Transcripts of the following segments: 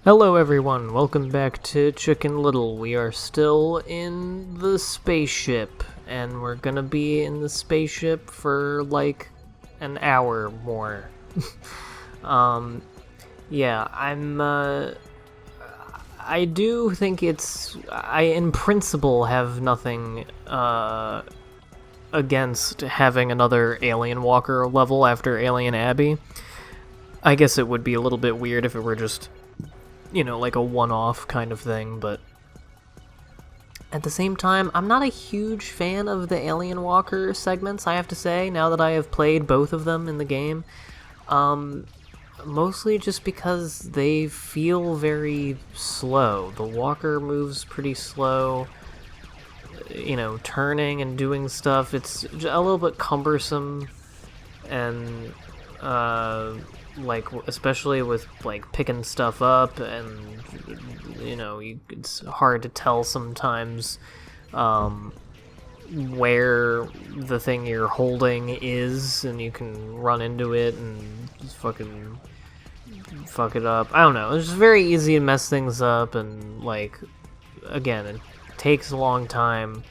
Hello everyone, welcome back to Chicken Little. We are still in the spaceship, and we're gonna be in the spaceship for like an hour more. um, yeah, I do think I in principle have nothing, against having another Alien Walker level after Alien Abbey. I guess it would be a little bit weird if it were just like a one-off kind of thing, but at the same time, I'm not a huge fan of the Alien Walker segments, I have to say, now that I have played both of them in the game. Mostly just because they feel very slow. The Walker moves pretty slow, turning and doing stuff. It's a little bit cumbersome, and especially with picking stuff up, and it's hard to tell sometimes where the thing you're holding is, and you can run into it and just fucking fuck it up. I don't know, it's just very easy to mess things up, and again, it takes a long time.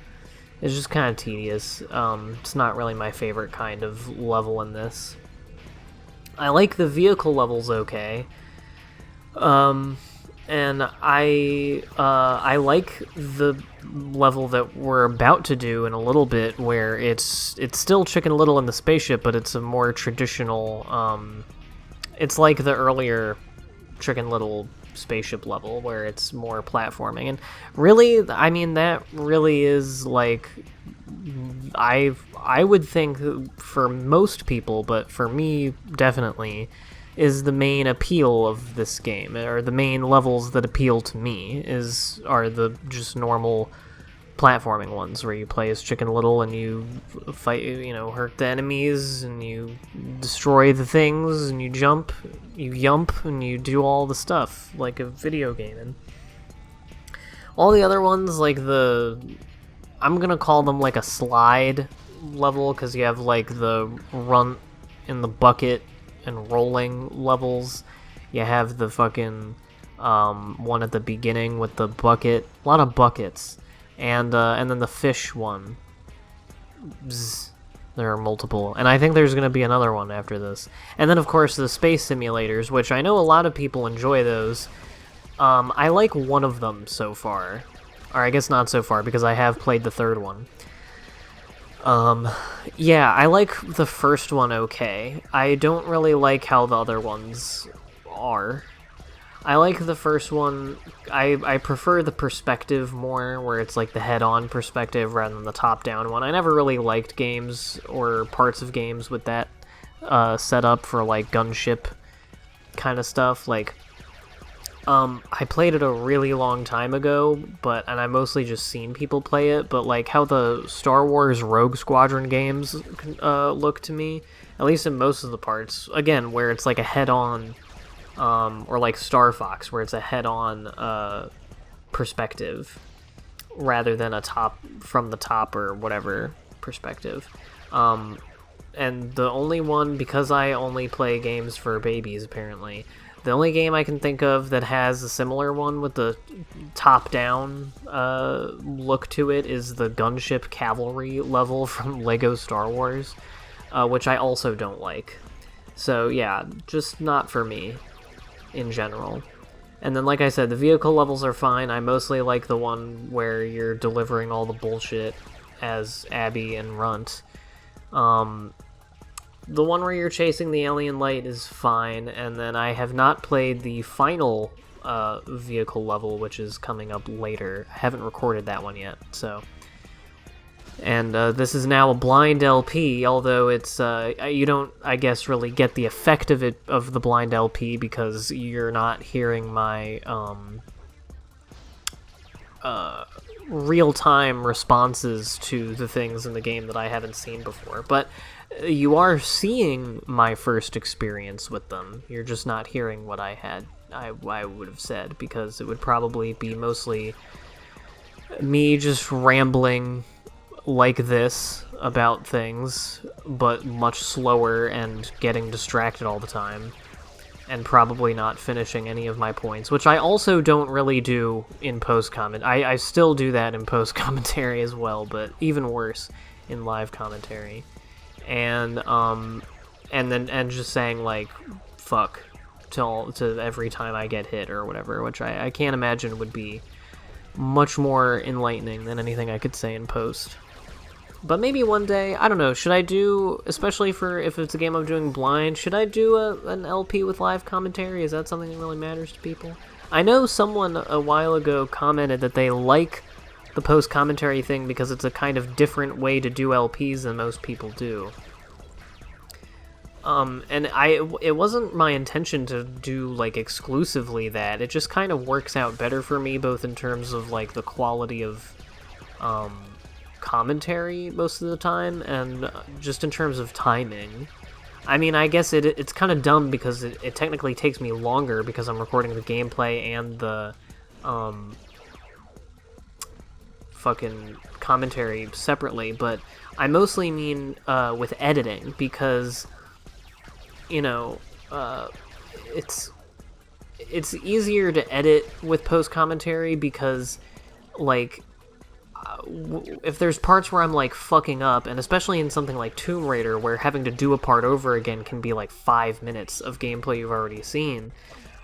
It's just kind of tedious. It's not really my favorite kind of level in this. I like the vehicle levels okay, and I like the level that we're about to do in a little bit, where it's still Chicken Little in the spaceship, but it's a more traditional. It's like the earlier Chicken Little spaceship level, where it's more platforming, and really, I mean, that really is I would think for most people, but for me definitely, is the main appeal of this game, or the main levels that appeal to me are the just normal platforming ones, where you play as Chicken Little and you fight, hurt the enemies, and you destroy the things, and you jump, you yump, and you do all the stuff like a video game. And all the other ones, I'm gonna call them like a slide level, because you have the run in the bucket and rolling levels. You have the fucking one at the beginning with the bucket, a lot of buckets, and then the fish one. Bzz. There are multiple, and I think there's gonna be another one after this. And then of course the space simulators, which I know a lot of people enjoy those. I like one of them so far. Or I guess not so far, because I have played the third one. Yeah, I like the first one okay. I don't really like how the other ones are. I like the first one. I prefer the perspective more, where it's the head-on perspective rather than the top-down one. I never really liked games or parts of games with that setup for gunship kind of stuff. I played it a really long time ago, and I mostly just seen people play it, but how the Star Wars Rogue Squadron games look to me, at least in most of the parts, again, where it's a head-on, or Star Fox, where it's a head-on perspective, rather than a from the top or whatever perspective. And the only one, because I only play games for babies, apparently, the only game I can think of that has a similar one with the top-down look to it is the Gunship Cavalry level from LEGO Star Wars, which I also don't like. So yeah, just not for me, in general. And then, like I said, the vehicle levels are fine. I mostly like the one where you're delivering all the bullshit as Abby and Runt. The one where you're chasing the alien light is fine, and then I have not played the final vehicle level, which is coming up later. I haven't recorded that one yet, so... And this is now a blind LP, although it's you don't, I guess, really get the effect of it, of the blind LP, because you're not hearing my real-time responses to the things in the game that I haven't seen before. But you are seeing my first experience with them. You're just not hearing what I would have said, because it would probably be mostly me just rambling like this about things, but much slower and getting distracted all the time. and probably not finishing any of my points, which I also don't really do in post-comment. I still do that in post-commentary as well, but even worse in live commentary. And just saying, like, fuck to every time I get hit or whatever, which I can't imagine would be much more enlightening than anything I could say in post. But maybe one day, I don't know, should I do, especially for if it's a game I'm doing blind, should I do an LP with live commentary? Is that something that really matters to people? I know someone a while ago commented that they like the post-commentary thing because it's a kind of different way to do LPs than most people do. And it wasn't my intention to do, like, exclusively that. It just kind of works out better for me, both in terms of, like, the quality of, commentary most of the time, and just in terms of timing. I mean, I guess it's kind of dumb because it technically takes me longer because I'm recording the gameplay and the fucking commentary separately, but I mostly mean with editing, because, you know, it's easier to edit with post-commentary because, like, if there's parts where I'm, like, fucking up, and especially in something like Tomb Raider, where having to do a part over again can be, like, 5 minutes of gameplay you've already seen,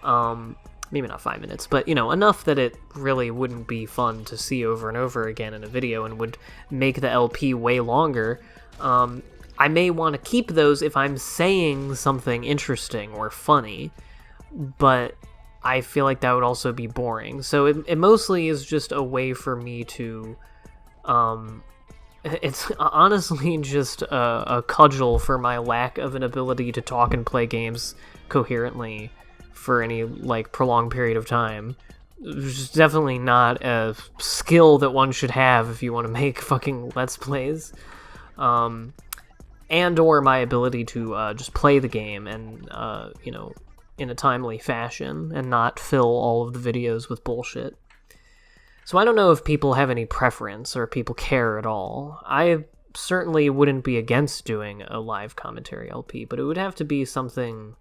maybe not 5 minutes, but, you know, enough that it really wouldn't be fun to see over and over again in a video and would make the LP way longer, I may want to keep those if I'm saying something interesting or funny, but I feel like that would also be boring. So it mostly is just a way for me to, it's honestly just a cudgel for my lack of an ability to talk and play games coherently for any, like, prolonged period of time. It's definitely not a skill that one should have if you want to make fucking Let's Plays. And or my ability to just play the game and, you know, in a timely fashion and not fill all of the videos with bullshit. So I don't know if people have any preference or if people care at all. I certainly wouldn't be against doing a live commentary LP, but it would have to be something...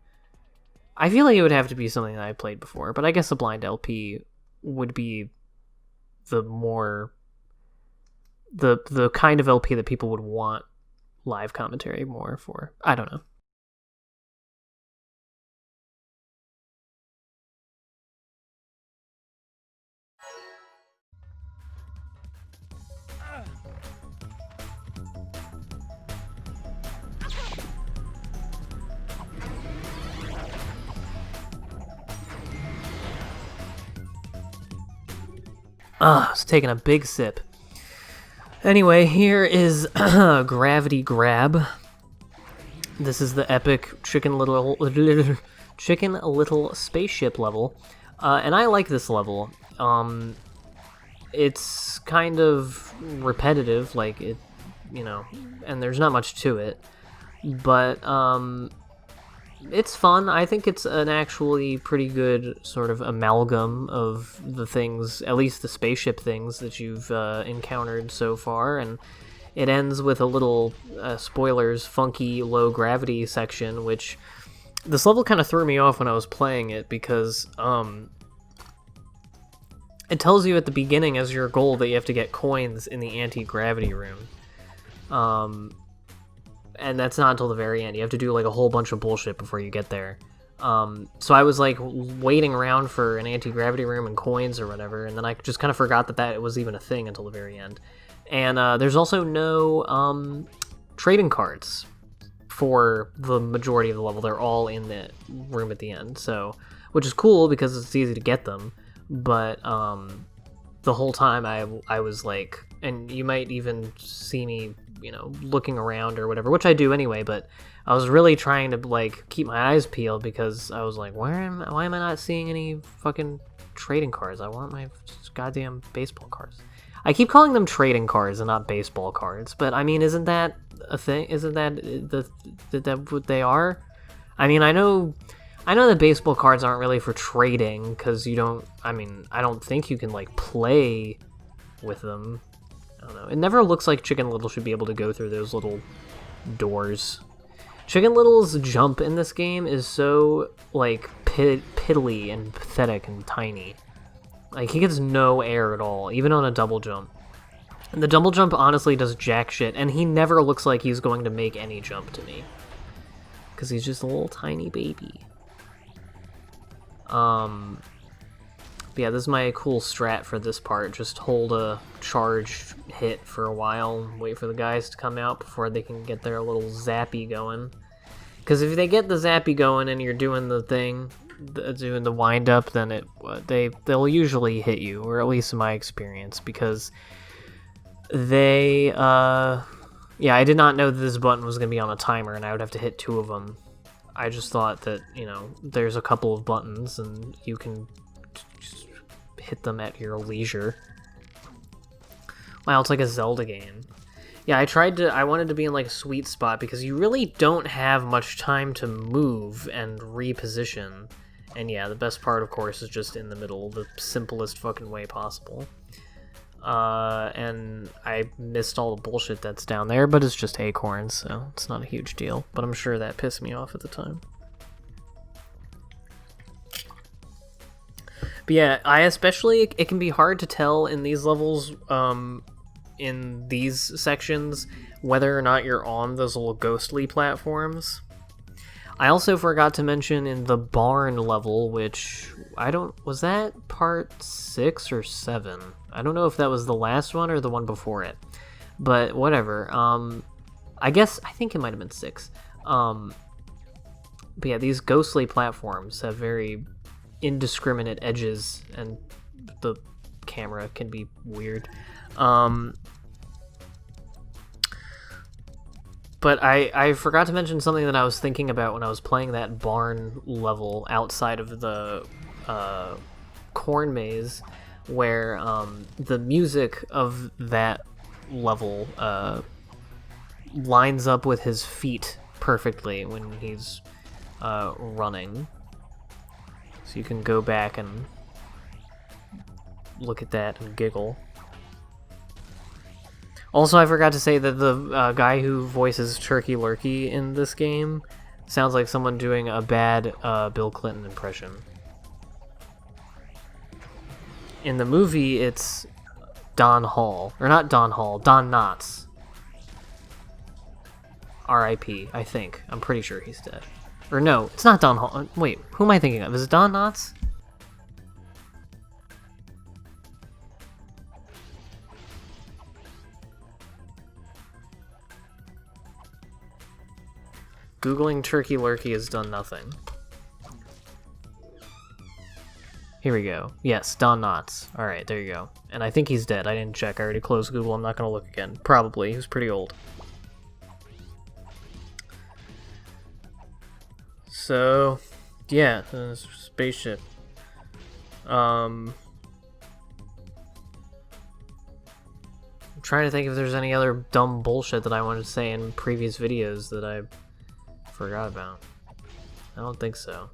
I feel like it would have to be something that I played before, but I guess a blind LP would be the more... the kind of LP that people would want live commentary more for. I don't know. I was taking a big sip. Anyway, here is Gravity Grab. This is the epic Chicken Little spaceship level, and I like this level. It's kind of repetitive, like it, you know, and there's not much to it, but it's fun. I think it's an actually pretty good sort of amalgam of the things, at least the spaceship things that you've encountered so far, and it ends with a little, spoilers, funky low-gravity section, which this level kind of threw me off when I was playing it, because it tells you at the beginning as your goal that you have to get coins in the anti-gravity room. And that's not until the very end. You have to do, like, a whole bunch of bullshit before you get there. So I was, like, waiting around for an anti-gravity room and coins or whatever, and then I just kind of forgot that was even a thing until the very end. And there's also no trading cards for the majority of the level. They're all in the room at the end, so, which is cool because it's easy to get them, but the whole time I was, like, and you might even see me, you know, looking around or whatever, which I do anyway, but I was really trying to, like, keep my eyes peeled because I was like, why am I not seeing any fucking trading cards? I want my goddamn baseball cards. I keep calling them trading cards and not baseball cards, but I mean, isn't that a thing? Isn't that what they are? I mean, I know that baseball cards aren't really for trading, because you don't, I mean, I don't think you can, like, play with them. I don't know. It never looks like Chicken Little should be able to go through those little doors. Chicken Little's jump in this game is so, like, piddly and pathetic and tiny. Like, he gets no air at all, even on a double jump. And the double jump honestly does jack shit, and he never looks like he's going to make any jump to me. Because he's just a little tiny baby. Yeah, this is my cool strat for this part. Just hold a charged hit for a while and wait for the guys to come out before they can get their little zappy going. Because if they get the zappy going and you're doing the thing, doing the wind-up, then they'll usually hit you, or at least in my experience, because they, yeah, I did not know that this button was going to be on a timer and I would have to hit 2 of them. I just thought that, you know, there's a couple of buttons and you can just hit them at your leisure. Wow, it's like a Zelda game. Yeah, I wanted to be in like a sweet spot because you really don't have much time to move and reposition. And yeah, the best part, of course, is just in the middle, the simplest fucking way possible. And I missed all the bullshit that's down there, but it's just acorns, so it's not a huge deal. But I'm sure that pissed me off at the time. But yeah, it can be hard to tell in these levels, in these sections, whether or not you're on those little ghostly platforms. I also forgot to mention in the barn level, which was that part 6 or 7? I don't know if that was the last one or the one before it, but whatever. I think it might have been 6. But yeah, these ghostly platforms have very indiscriminate edges, and the camera can be weird. But I forgot to mention something that I was thinking about when I was playing that barn level outside of the corn maze, where the music of that level lines up with his feet perfectly when he's running. So you can go back and look at that and giggle. Also, I forgot to say that the guy who voices Turkey Lurkey in this game sounds like someone doing a bad Bill Clinton impression. In the movie, it's Don Hall. Or not Don Hall, Don Knotts. R.I.P., I think. I'm pretty sure he's dead. Or no, it's not Don Hall. Wait, who am I thinking of? Is it Don Knotts? Googling Turkey Lurkey has done nothing. Here we go. Yes, Don Knotts. Alright, there you go. And I think he's dead. I didn't check. I already closed Google. I'm not going to look again. Probably. He was pretty old. So, yeah, spaceship. I'm trying to think if there's any other dumb bullshit that I wanted to say in previous videos that I forgot about. I don't think so.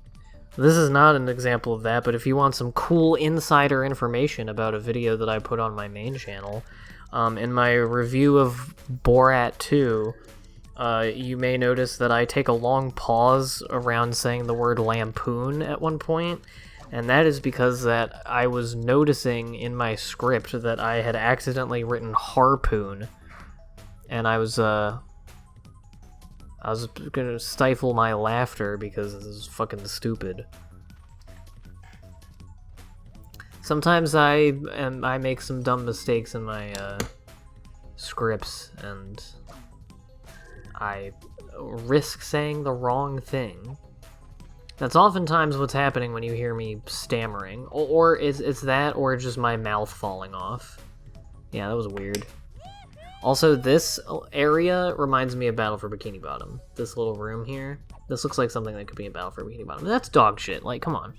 This is not an example of that, but if you want some cool insider information about a video that I put on my main channel, in my review of Borat 2, you may notice that I take a long pause around saying the word lampoon at one point, and that is because that I was noticing in my script that I had accidentally written harpoon, and I was gonna stifle my laughter because this is fucking stupid. Sometimes I make some dumb mistakes in my scripts, and I risk saying the wrong thing. That's oftentimes what's happening when you hear me stammering. Or it's that, or just my mouth falling off. Yeah, that was weird. Also, this area reminds me of Battle for Bikini Bottom. This little room here. This looks like something that could be in Battle for Bikini Bottom. That's dog shit. Like, come on.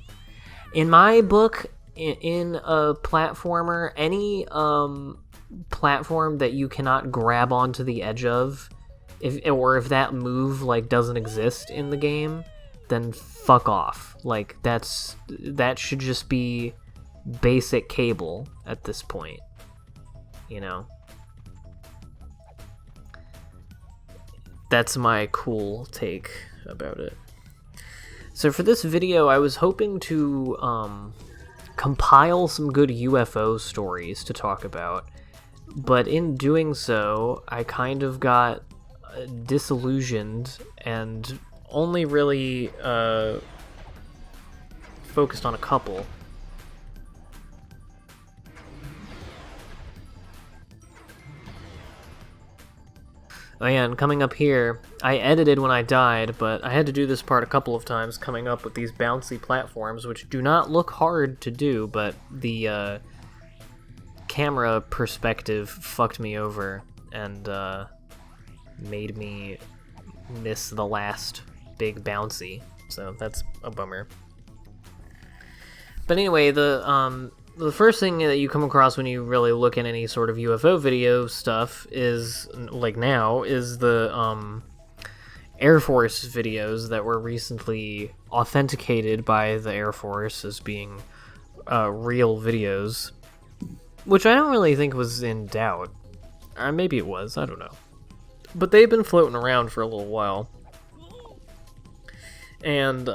In my book, in a platformer, any platform that you cannot grab onto the edge of, if that move like doesn't exist in the game, then fuck off. Like, that should just be basic cable at this point. You know? that's my cool take about it. So for this video, I was hoping to compile some good UFO stories to talk about, but in doing so, I kind of got disillusioned and only really focused on a couple. Oh yeah, and coming up here, I edited when I died, but I had to do this part a couple of times, coming up with these bouncy platforms, which do not look hard to do, but the camera perspective fucked me over, and made me miss the last big bouncy, so that's a bummer. But anyway, the first thing that you come across when you really look at any sort of UFO video stuff is, like now, is the Air Force videos that were recently authenticated by the Air Force as being real videos, which I don't really think was in doubt. Or maybe it was, I don't know. But they've been floating around for a little while. And,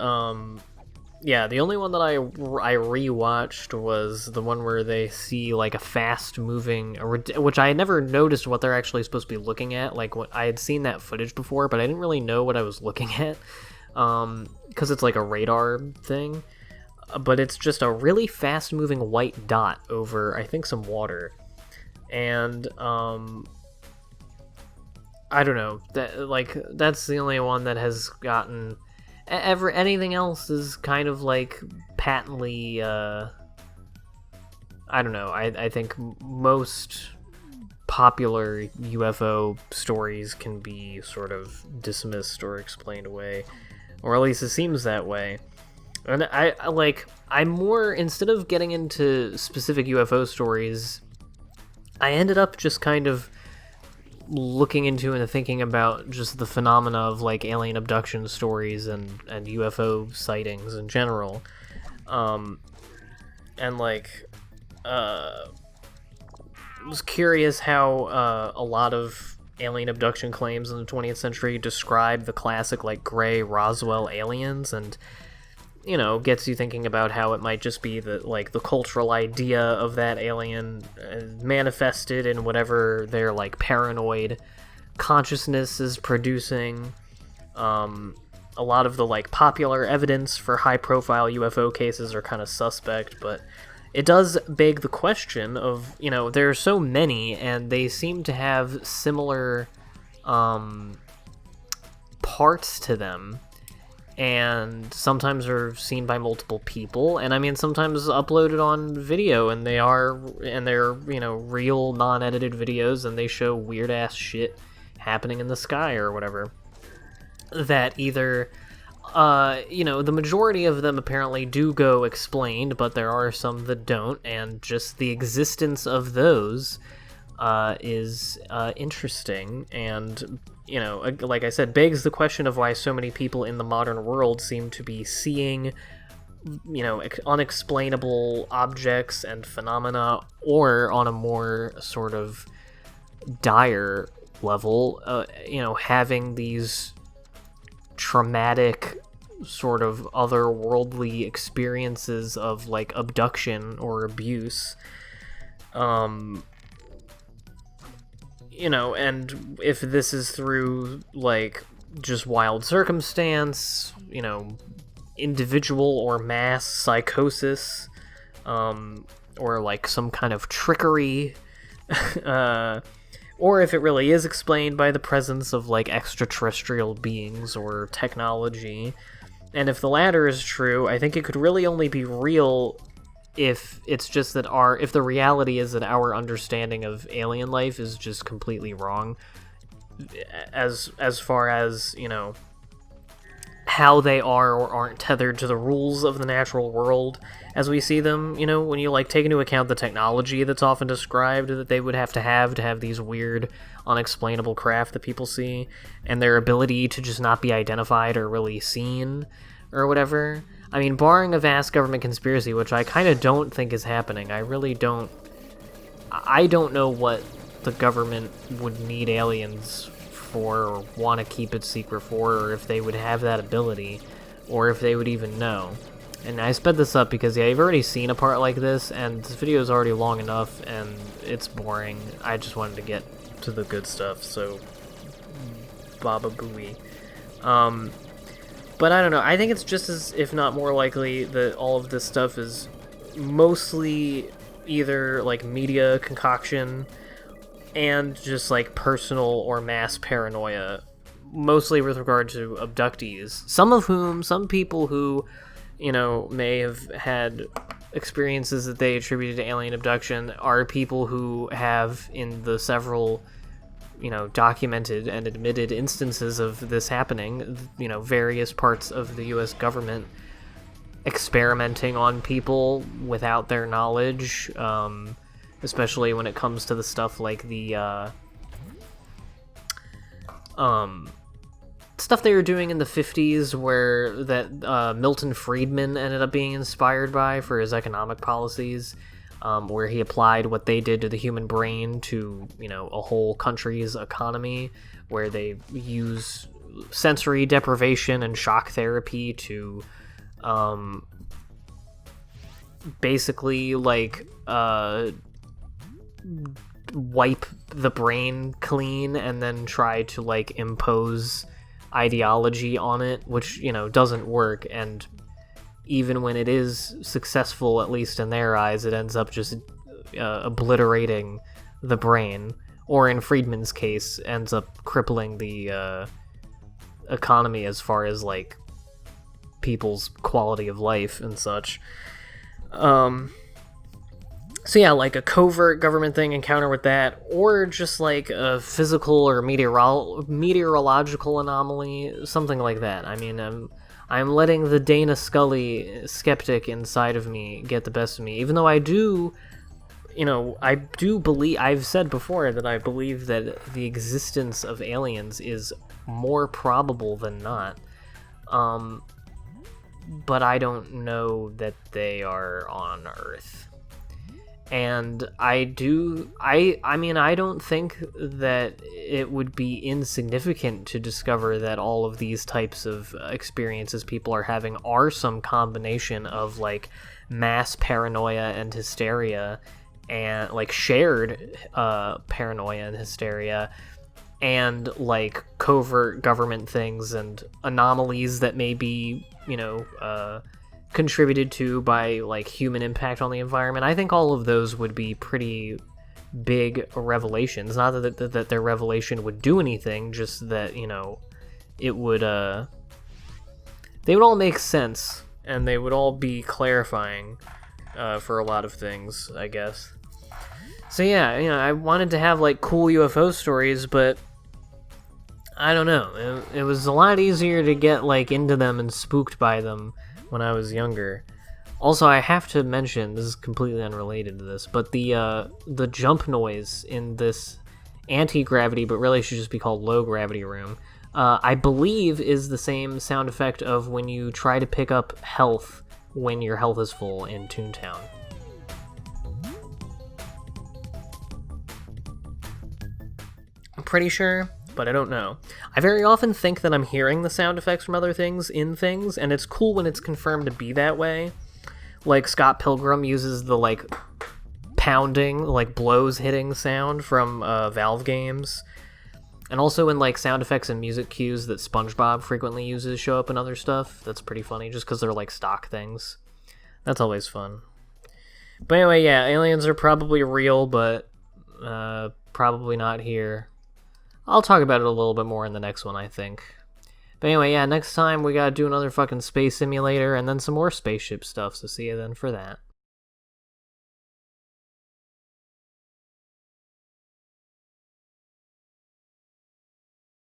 yeah, the only one that I rewatched was the one where they see, like, a fast-moving, which I had never noticed what they're actually supposed to be looking at. Like, I had seen that footage before, but I didn't really know what I was looking at, because it's like a radar thing. But it's just a really fast-moving white dot over, I think, some water. And, I don't know, that's the only one that has gotten... anything else is kind of, like, patently, I don't know, I think most popular UFO stories can be sort of dismissed or explained away, or at least it seems that way. And I'm more, instead of getting into specific UFO stories, I ended up just kind of looking into and thinking about just the phenomena of, like, alien abduction stories and UFO sightings in general. And, like, was curious how a lot of alien abduction claims in the 20th century describe the classic, like, gray Roswell aliens, and, you know, gets you thinking about how it might just be the cultural idea of that alien manifested in whatever their, like, paranoid consciousness is producing. A lot of the, like, popular evidence for high-profile UFO cases are kind of suspect, but it does beg the question of, you know, there are so many, and they seem to have similar parts to them, and sometimes are seen by multiple people, and I mean sometimes uploaded on video, and they're, you know, real non-edited videos, and they show weird ass shit happening in the sky or whatever, that either you know, the majority of them apparently do go explained, but there are some that don't, and just the existence of those is interesting, and, you know, like I said, begs the question of why so many people in the modern world seem to be seeing, you know, unexplainable objects and phenomena, or on a more sort of dire level, you know, having these traumatic sort of otherworldly experiences of, like, abduction or abuse. You know, and if this is through, like, just wild circumstance, you know, individual or mass psychosis, or, like, some kind of trickery, or if it really is explained by the presence of, like, extraterrestrial beings or technology. And if the latter is true, I think it could really only be real if it's just that if the reality is that our understanding of alien life is just completely wrong, as far as, you know, how they are or aren't tethered to the rules of the natural world as we see them. You know, when you, like, take into account the technology that's often described that they would have these weird, unexplainable craft that people see, and their ability to just not be identified or really seen, or whatever. I mean, barring a vast government conspiracy, which I kind of don't think is happening, I don't know what the government would need aliens for, or want to keep it secret for, or if they would have that ability, or if they would even know. And I sped this up because, yeah, you've already seen a part like this, and this video is already long enough, and it's boring. I just wanted to get to the good stuff, so baba booey. But I don't know, I think it's just as, if not more likely, that all of this stuff is mostly either, like, media concoction and just, like, personal or mass paranoia, mostly with regard to abductees. Some people who, you know, may have had experiences that they attributed to alien abduction are people who have, in the several, you know, documented and admitted instances of this happening, you know, various parts of the US government experimenting on people without their knowledge, especially when it comes to the stuff like the, stuff they were doing in the 50s where that Milton Friedman ended up being inspired by for his economic policies, where he applied what they did to the human brain to, you know, a whole country's economy, where they use sensory deprivation and shock therapy to basically, like, wipe the brain clean and then try to, like, impose ideology on it, which, you know, doesn't work, and even when it is successful, at least in their eyes, it ends up just obliterating the brain, or in Friedman's case, ends up crippling the economy as far as, like, people's quality of life and such. So yeah, like a covert government thing, encounter with that, or just like a physical or meteorological anomaly, something like that. I mean, I'm letting the Dana Scully skeptic inside of me get the best of me, even though I do believe, I've said before that I believe that the existence of aliens is more probable than not. But I don't know that they are on Earth. And I don't think that it would be insignificant to discover that all of these types of experiences people are having are some combination of, like, mass paranoia and hysteria, and, like, shared paranoia and hysteria, and, like, covert government things and anomalies that may be, you know, contributed to by, like, human impact on the environment. I think all of those would be pretty big revelations. Not that their revelation would do anything, just that, you know, it would, they would all make sense, and they would all be clarifying for a lot of things, I guess. So yeah, you know, I wanted to have, like, cool UFO stories, but I don't know. It was a lot easier to get, like, into them and spooked by them when I was younger. Also, I have to mention, this is completely unrelated to this, but the jump noise in this anti-gravity, but really should just be called low-gravity room, I believe is the same sound effect of when you try to pick up health when your health is full in Toontown. I'm pretty sure, but I don't know. I very often think that I'm hearing the sound effects from other things in things, and it's cool when it's confirmed to be that way. Like, Scott Pilgrim uses the, like, pounding, like, blows hitting sound from Valve games. And also when, like, sound effects and music cues that SpongeBob frequently uses show up in other stuff. That's pretty funny, just because they're, like, stock things. That's always fun. But anyway, yeah, aliens are probably real, but probably not here. I'll talk about it a little bit more in the next one, I think. But anyway, yeah, next time we gotta do another fucking space simulator and then some more spaceship stuff, so see you then for that.